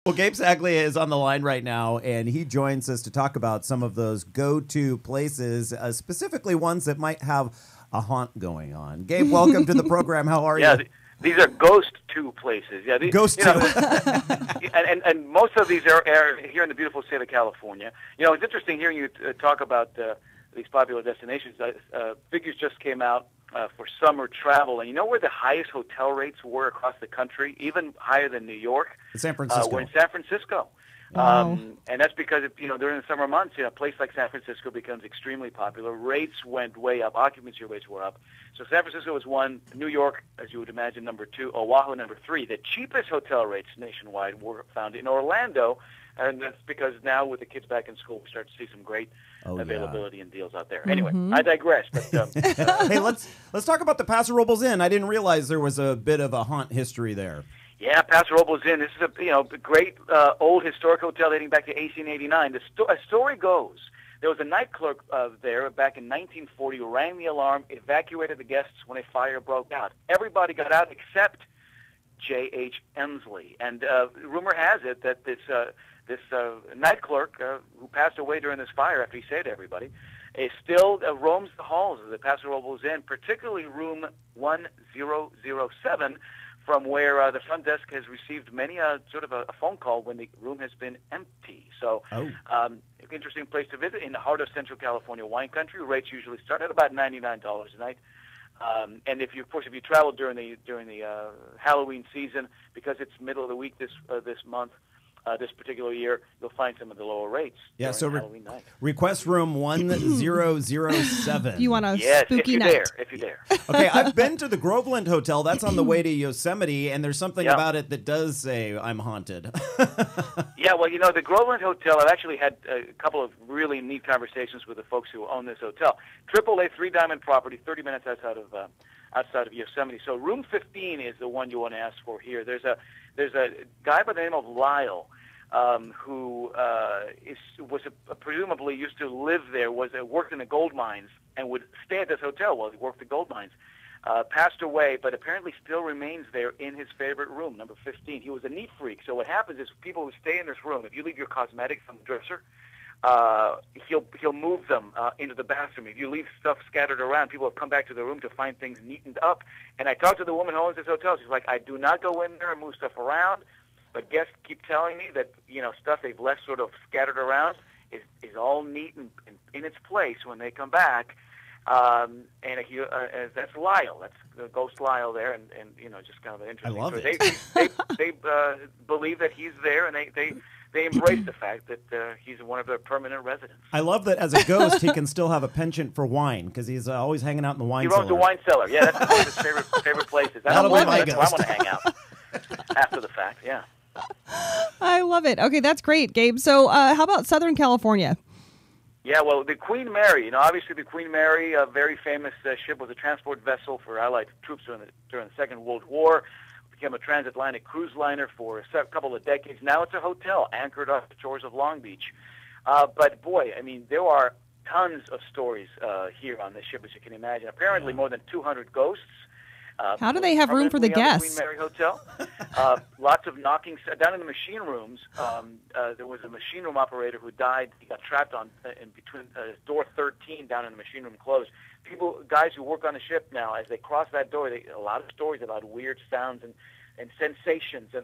Well, Gabe Saglia is on the line right now, and he joins us to talk about some of those go-to places, specifically ones that might have a haunt going on. Gabe, welcome to the program. How are you? These are ghost two places. Yeah, Ghost two. And most of these are here in the beautiful state of California. You know, it's interesting hearing you talk about these popular destinations. Figures just came out for summer travel, and you know where the highest hotel rates were across the country, even higher than New York? San Francisco. We're in San Francisco. Wow. And that's because, during the summer months, a place like San Francisco becomes extremely popular. Rates went way up. Occupancy rates were up. So San Francisco was one. New York, as you would imagine, number two. Oahu, number three. The cheapest hotel rates nationwide were found in Orlando. And that's because now with the kids back in school, we start to see some great availability and deals out there. Anyway, I digress. But hey, let's talk about the Paso Robles Inn. I didn't realize there was a bit of a haunt history there. Yeah, Paso Robles Inn. This is a great old historic hotel dating back to 1889. A story goes there was a night clerk there back in 1940 who rang the alarm, evacuated the guests when a fire broke out. Everybody got out except J.H. Emsley. And rumor has it that this night clerk who passed away during this fire after he saved everybody still roams the halls of the Paso Robles Inn, particularly room 1007, from where the front desk has received many sort of a phone call when the room has been empty. So, interesting place to visit in the heart of Central California wine country. Rates usually start at about $99 a night. And if you travel during the Halloween season, because it's middle of the week this month, this particular year, you'll find some of the lower rates. Yeah, so Halloween night. Request room 1007. If you want a spooky night. If you dare. Okay, I've been to the Groveland Hotel. That's on the way to Yosemite, and there's something about it that does say I'm haunted. Yeah, well, the Groveland Hotel, I've actually had a couple of really neat conversations with the folks who own this hotel. AAA three-diamond property, 30 minutes outside of Yosemite. So room 15 is the one you want to ask for here. There's a guy by the name of Lyle who presumably used to live there, worked in the gold mines, and would stay at this hotel while he worked the gold mines. Passed away, but apparently still remains there in his favorite room, number 15. He was a neat freak. So what happens is people who stay in this room, if you leave your cosmetics on the dresser, he'll move them into the bathroom. If you leave stuff scattered around, people have come back to the room to find things neatened up. And I talked to the woman who owns this hotel. She's like, I do not go in there and move stuff around, but guests keep telling me that stuff they've left sort of scattered around is all neat and in its place when they come back. And that's Lyle. That's the ghost Lyle there, and just kind of an interesting. I love it. They believe that he's there, and they embrace the fact that he's one of their permanent residents. I love that as a ghost, he can still have a penchant for wine because he's always hanging out in the wine cellar. He owns the wine cellar. Yeah, that's one of his favorite places. That'll be my ghost. That's where I want to hang out after the fact. Yeah. I love it. Okay, that's great, Gabe. So how about Southern California? Yeah, well, the Queen Mary, obviously the Queen Mary, a very famous ship, was a transport vessel for Allied troops during the Second World War. Became a transatlantic cruise liner for a couple of decades. Now it's a hotel anchored off the shores of Long Beach. But boy, there are tons of stories here on this ship, as you can imagine. Apparently more than 200 ghosts. How do they have room for the guests? Queen Mary Hotel. Lots of knocking. Down in the machine rooms, there was a machine room operator who died. He got trapped in between door 13 down in the machine room closed. Guys who work on the ship now, as they cross that door, a lot of stories about weird sounds and sensations,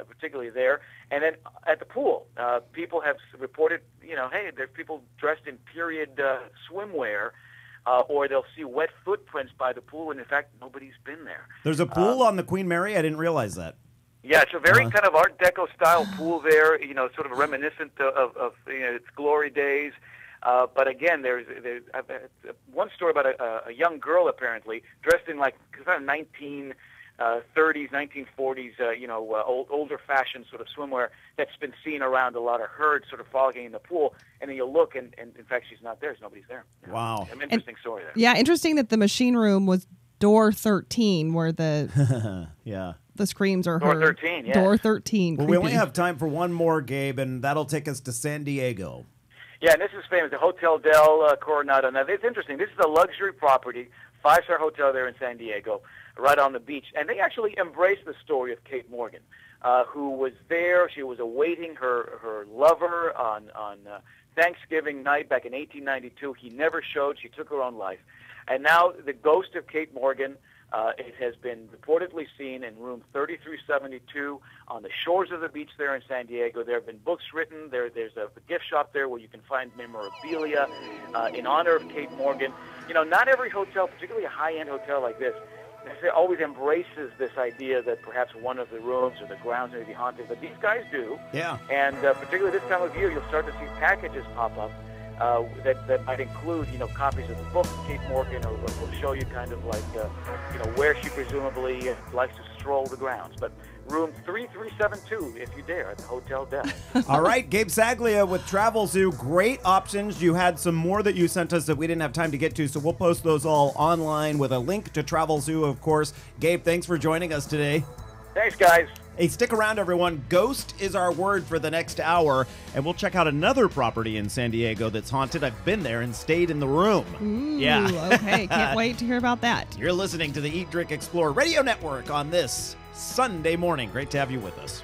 particularly there. And then at the pool, people have reported, hey, there's people dressed in period swimwear. Or they'll see wet footprints by the pool, and in fact, nobody's been there. There's a pool on the Queen Mary? I didn't realize that. Yeah, it's a very kind of Art Deco style pool there, sort of reminiscent of its glory days. But again, there's one story about a young girl apparently dressed in like 1930s, 1940s, older fashioned sort of swimwear that's been seen around a lot of herds sort of frolicking in the pool. And then you look, and in fact, she's not there. Nobody's there. Wow. An interesting story there. Yeah, interesting that the machine room was door 13, where the the screams are heard. Door 13, yeah. Door 13. Well, we only have time for one more, Gabe, and that'll take us to San Diego. Yeah, and this is famous, the Hotel del Coronado. Now, it's interesting. This is a luxury property, 5-star hotel there in San Diego, right on the beach. And they actually embrace the story of Kate Morgan. who was there. She was awaiting her lover on Thanksgiving night back in 1892. He never showed. She took her own life. And now the ghost of Kate Morgan it has been reportedly seen in room 3372 on the shores of the beach there in San Diego. There have been books written. There's a gift shop there where you can find memorabilia in honor of Kate Morgan. You know, not every hotel, particularly a high-end hotel like this, always embraces this idea that perhaps one of the rooms or the grounds may be haunted, but these guys do. Yeah. And particularly this time of year, you'll start to see packages pop up that might include, you know, copies of the book of Kate Morgan, or will show you kind of like, you know, where she presumably likes to stroll the grounds. But room 3372, if you dare, at the Hotel Del. All right, Gabe Saglia with Travel Zoo. Great options. You had some more that you sent us that we didn't have time to get to, so we'll post those all online with a link to Travel Zoo, of course. Gabe, thanks for joining us today. Thanks, guys. Hey, stick around, everyone. Ghost is our word for the next hour, and we'll check out another property in San Diego that's haunted. I've been there and stayed in the room. Ooh, yeah. Okay, can't wait to hear about that. You're listening to the Eat, Drink, Explore Radio Network on this Sunday morning. Great to have you with us.